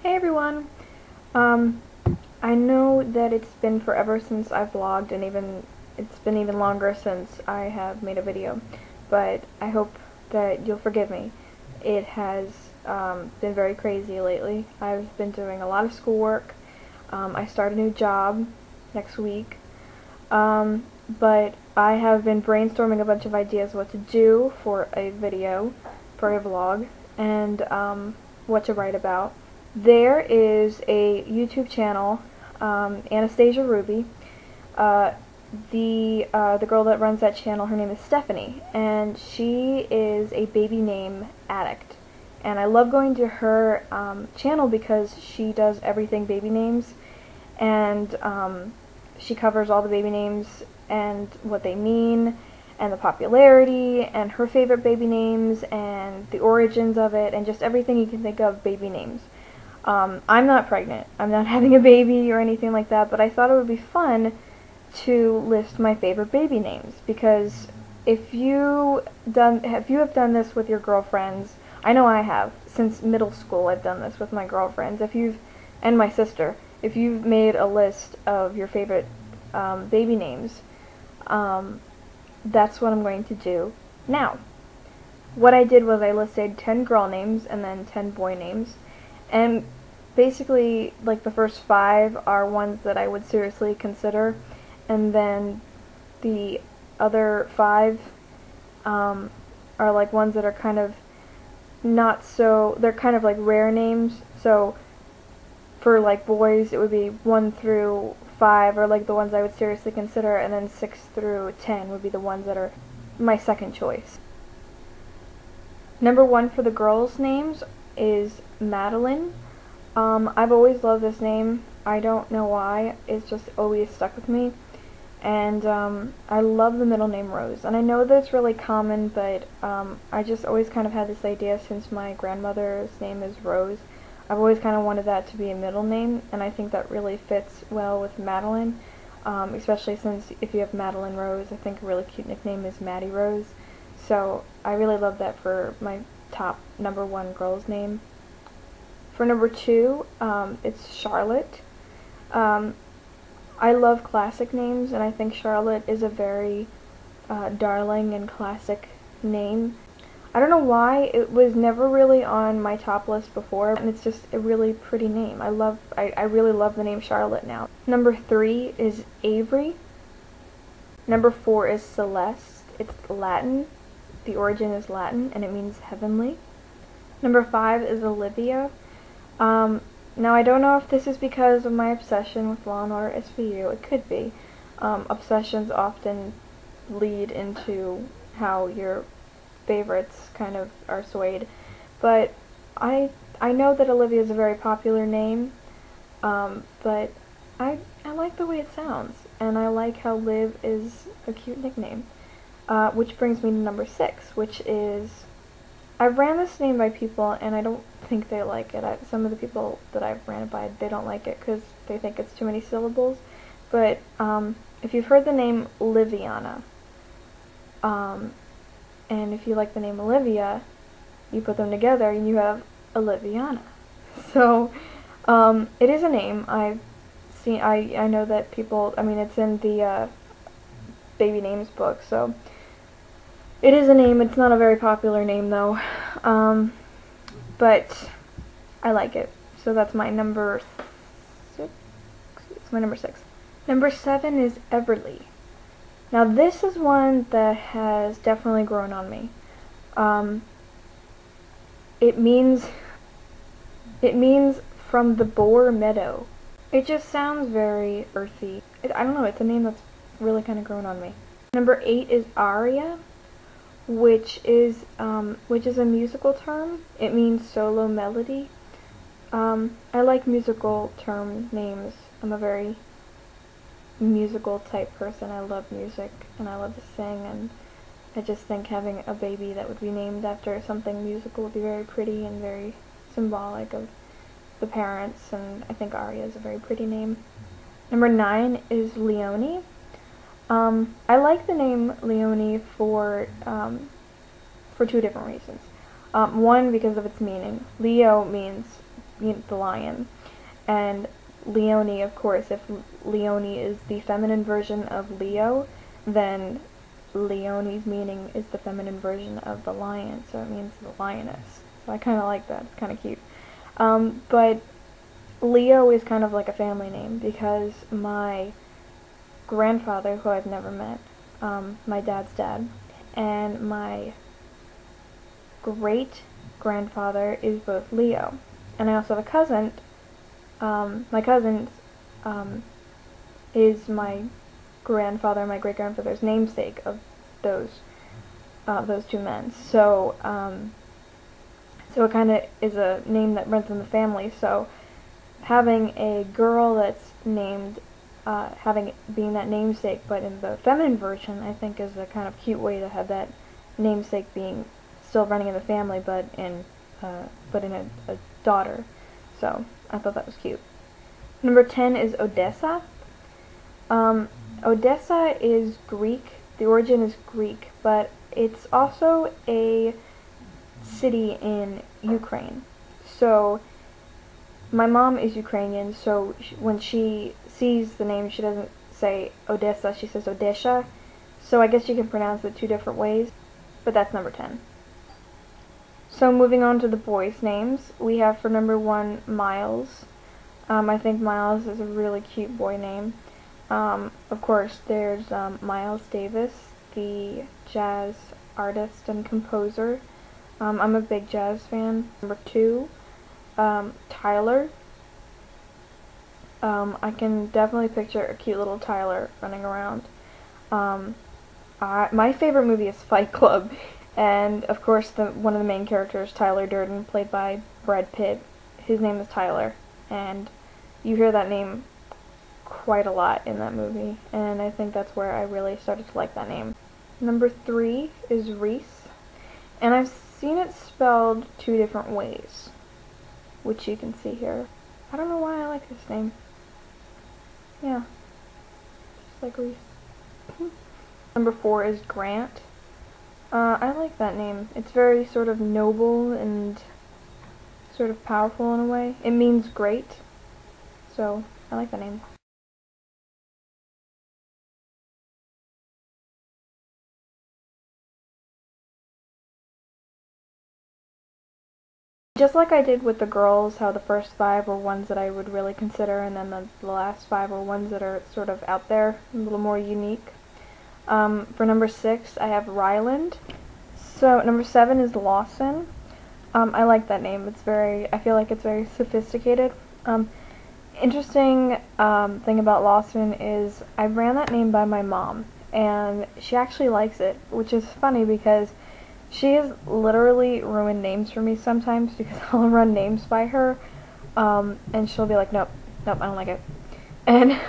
Hey everyone! I know that it's been forever since I've vlogged, and it's been even longer since I have made a video, but I hope that you'll forgive me. It has been very crazy lately. I've been doing a lot of schoolwork. I start a new job next week, but I have been brainstorming a bunch of ideas what to do for a video, for a vlog, and what to write about. There is a YouTube channel, Anastasia Ruby. The girl that runs that channel, her name is Stephanie, and she is a baby name addict. And I love going to her channel because she does everything baby names, and she covers all the baby names and what they mean, and the popularity, and her favorite baby names, and the origins of it, and just everything you can think of baby names. I'm not pregnant. I'm not having a baby or anything like that, but I thought it would be fun to list my favorite baby names, because if you have done this with your girlfriends, I know I have. Since middle school I've done this with my girlfriends. And my sister, if you've made a list of your favorite baby names, that's what I'm going to do now. What I did was I listed 10 girl names and then 10 boy names. And basically, like, the first 5 are ones that I would seriously consider, and then the other 5 are like ones that are kind of not so, they're kind of like rare names. So for like boys it would be 1 through 5 are like the ones I would seriously consider, and then 6 through 10 would be the ones that are my second choice. Number 1 for the girls' names is Madeline. I've always loved this name. I don't know why. It's just always stuck with me. And I love the middle name Rose. And I know that it's really common, but I just always kind of had this idea since my grandmother's name is Rose. I've always kind of wanted that to be a middle name, and I think that really fits well with Madeline, especially since if you have Madeline Rose, I think a really cute nickname is Maddie Rose. So I really love that for my top number 1 girl's name. For number 2, it's Charlotte. I love classic names, and I think Charlotte is a very darling and classic name. I don't know why it was never really on my top list before, and it's just a really pretty name. I really love the name Charlotte now. Number 3 is Avery. Number 4 is Celeste. It's Latin. The origin is Latin, and it means heavenly. Number 5 is Olivia. Now I don't know if this is because of my obsession with Law & Order SVU. It could be. Obsessions often lead into how your favorites kind of are swayed. But I know that Olivia is a very popular name, but I like the way it sounds, and I like how Liv is a cute nickname. Which brings me to number 6, which is, I've ran this name by people, and I don't think they like it. Some of the people that I've ran it by, they don't like it because they think it's too many syllables. But if you've heard the name Liviana, and if you like the name Olivia, you put them together and you have Oliviana. So it is a name. I know that people, I mean, it's in the baby names book, so it is a name. It's not a very popular name though, but I like it. So that's my number 6. It's my number 6. Number 7 is Everly. Now this is one that has definitely grown on me. It means from the Boar Meadow. It just sounds very earthy. I don't know, it's a name that's really kind of grown on me. Number 8 is Aria, which is a musical term. It means solo melody. I like musical term names. I'm a very musical type person. I love music and I love to sing, and I just think having a baby that would be named after something musical would be very pretty and very symbolic of the parents, and I think Aria is a very pretty name. Number 9 is Leonie. I like the name Leonie for 2 different reasons. One, because of its meaning. Leo means the lion. And Leone, of course, if Leone is the feminine version of Leo, then Leone's meaning is the feminine version of the lion, so it means the lioness. So I kind of like that. It's kind of cute. But Leo is kind of like a family name because my grandfather, who I've never met, my dad's dad, and my great-grandfather is both Leo. And I also have a cousin. My cousin is my grandfather, my great-grandfather's namesake of those two men. So, so it kind of is a name that runs in the family. So, having a girl that's named, being that namesake, but in the feminine version, I think is a kind of cute way to have that namesake being still running in the family, but in a daughter. So, I thought that was cute. Number 10 is Odessa. Odessa is Greek. The origin is Greek, but it's also a city in Ukraine. So, my mom is Ukrainian, so when she sees the name, she doesn't say Odessa, she says Odesha. So I guess you can pronounce it two different ways, but that's number 10. So moving on to the boys' names, we have for number 1, Miles. I think Miles is a really cute boy name. Of course, there's Miles Davis, the jazz artist and composer. I'm a big jazz fan. Number 2, Tyler. I can definitely picture a cute little Tyler running around. My favorite movie is Fight Club, and of course one of the main characters, Tyler Durden, played by Brad Pitt, his name is Tyler, and you hear that name quite a lot in that movie, and I think that's where I really started to like that name. Number 3 is Reese, and I've seen it spelled two different ways, which you can see here. I don't know why I like this name. Yeah, just like Reese. Number 4 is Grant. I like that name. It's very sort of noble and sort of powerful in a way. It means great, so I like that name. Just like I did with the girls, how the first 5 were ones that I would really consider, and then the last 5 were ones that are sort of out there, a little more unique. For number 6, I have Ryland. So number 7 is Lawson. I like that name. I feel like it's very sophisticated. Interesting thing about Lawson is I ran that name by my mom, and she actually likes it, which is funny because she has literally ruined names for me sometimes because I'll run names by her, and she'll be like, nope, I don't like it. And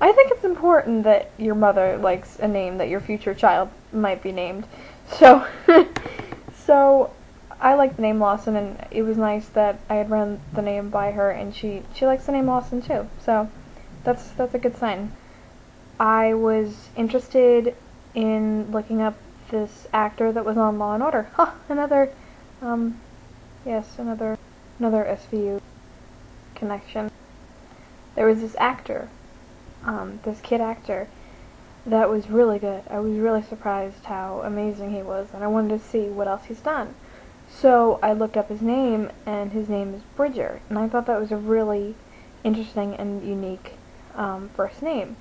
I think it's important that your mother likes a name that your future child might be named. So, so I like the name Lawson, and it was nice that I had run the name by her, and she likes the name Lawson too. So that's a good sign. I was interested in looking up this actor that was on Law and Order. Huh, another SVU connection. There was this actor, this kid actor, that was really good. I was really surprised how amazing he was, and I wanted to see what else he's done. So I looked up his name, and his name is Bridger, and I thought that was a really interesting and unique first name.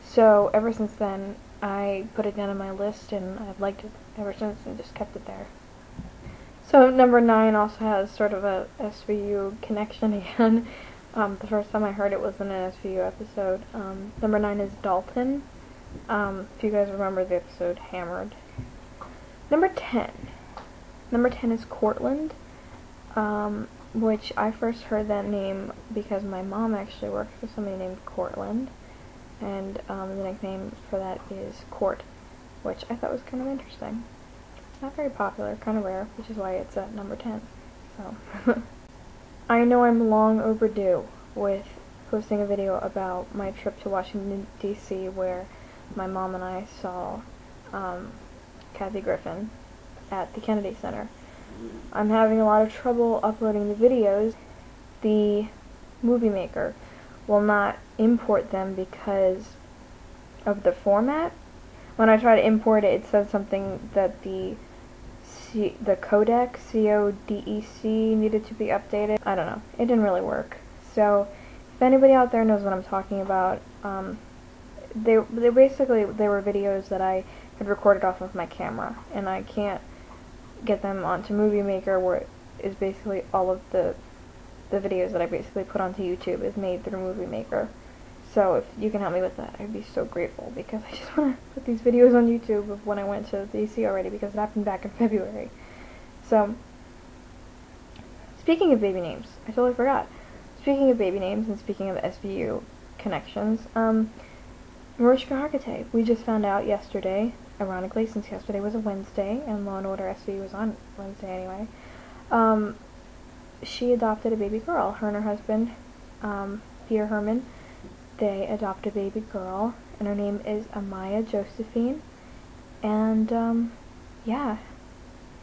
So ever since then, I put it down on my list, and I've liked it ever since and just kept it there. So number 9 also has sort of a SVU connection again. The first time I heard it was in an SVU episode. Number 9 is Dalton. If you guys remember the episode Hammered. Number 10. Number 10 is Cortland, which I first heard that name because my mom actually worked for somebody named Cortland. And the nickname for that is Court, which I thought was kind of interesting. Not very popular, kind of rare, which is why it's at number 10. So, I know I'm long overdue with posting a video about my trip to Washington, D.C., where my mom and I saw Kathy Griffin at the Kennedy Center. I'm having a lot of trouble uploading the videos, the movie maker will not import them because of the format. When I try to import it, it says something that the codec, C-O-D-E-C, needed to be updated. I don't know. It didn't really work. So, if anybody out there knows what I'm talking about, they were videos that I had recorded off of my camera, and I can't get them onto Movie Maker, where it is basically all of the videos that I basically put onto YouTube is made through Movie Maker. So if you can help me with that, I'd be so grateful, because I just want to put these videos on YouTube of when I went to DC already, because it happened back in February. So, speaking of baby names, I totally forgot. Speaking of baby names and speaking of SVU connections, Mariska Hargitay, we just found out yesterday, ironically, since yesterday was a Wednesday, and Law & Order SVU was on Wednesday anyway, she adopted a baby girl. Her and her husband, Peter Herman, they adopted a baby girl, and her name is Amaya Josephine, and, yeah,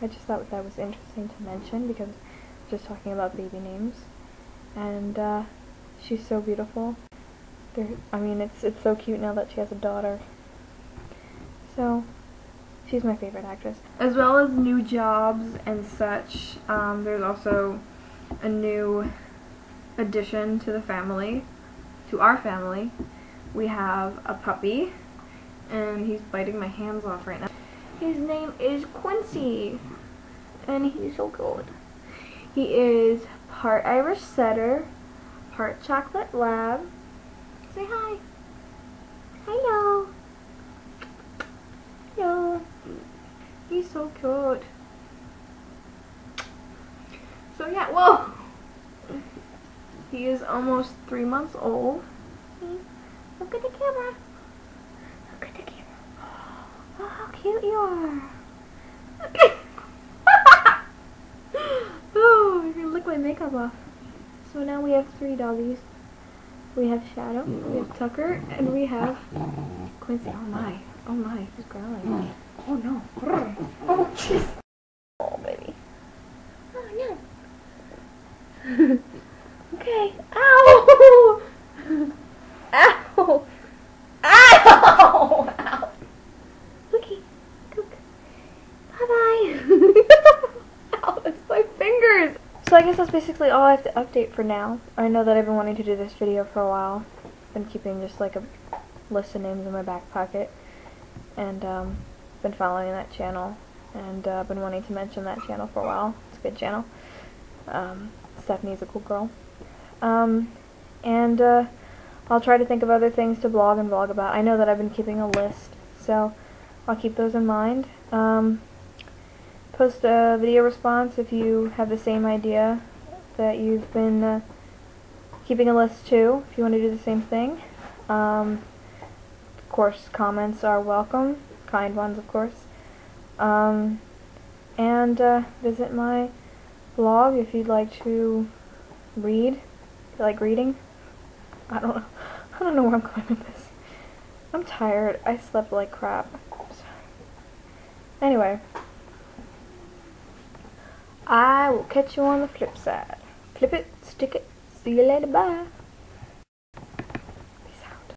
I just thought that was interesting to mention, because we're just talking about baby names, and, she's so beautiful. I mean, it's so cute now that she has a daughter. So, she's my favorite actress. As well as new jobs and such, there's also a new addition to the family, to our family. We have a puppy, and he's biting my hands off right now. His name is Quincy, and he's so good. He is part Irish Setter, part Chocolate Lab. Say hi. Hello. Hello. He's so cute. So yeah, whoa! He is almost 3 months old. Look at the camera. Look at the camera. Oh, how cute you are. Oh, you're gonna lick my makeup off. So now we have 3 doggies. We have Shadow, we have Tucker, and we have Quincy. Oh my, he's growling. Oh no. Oh jeez. Oh baby. Oh no. Okay. Ow! Ow! Ow! Ow! Looky. Look. Bye-bye. Ow, that's my fingers. So I guess that's basically all I have to update for now. I know that I've been wanting to do this video for a while. Been keeping just like a list of names in my back pocket. And been following that channel. And been wanting to mention that channel for a while. It's a good channel. Stephanie's a cool girl. I'll try to think of other things to blog and vlog about. I know that I've been keeping a list, so I'll keep those in mind. Post a video response if you have the same idea that you've been keeping a list too, if you want to do the same thing. Of course, comments are welcome, kind ones of course. Visit my blog if you'd like to read. If you like reading. I don't know where I'm going with this. I'm tired. I slept like crap. Anyway. I will catch you on the flip side. Flip it, stick it, see you later, bye.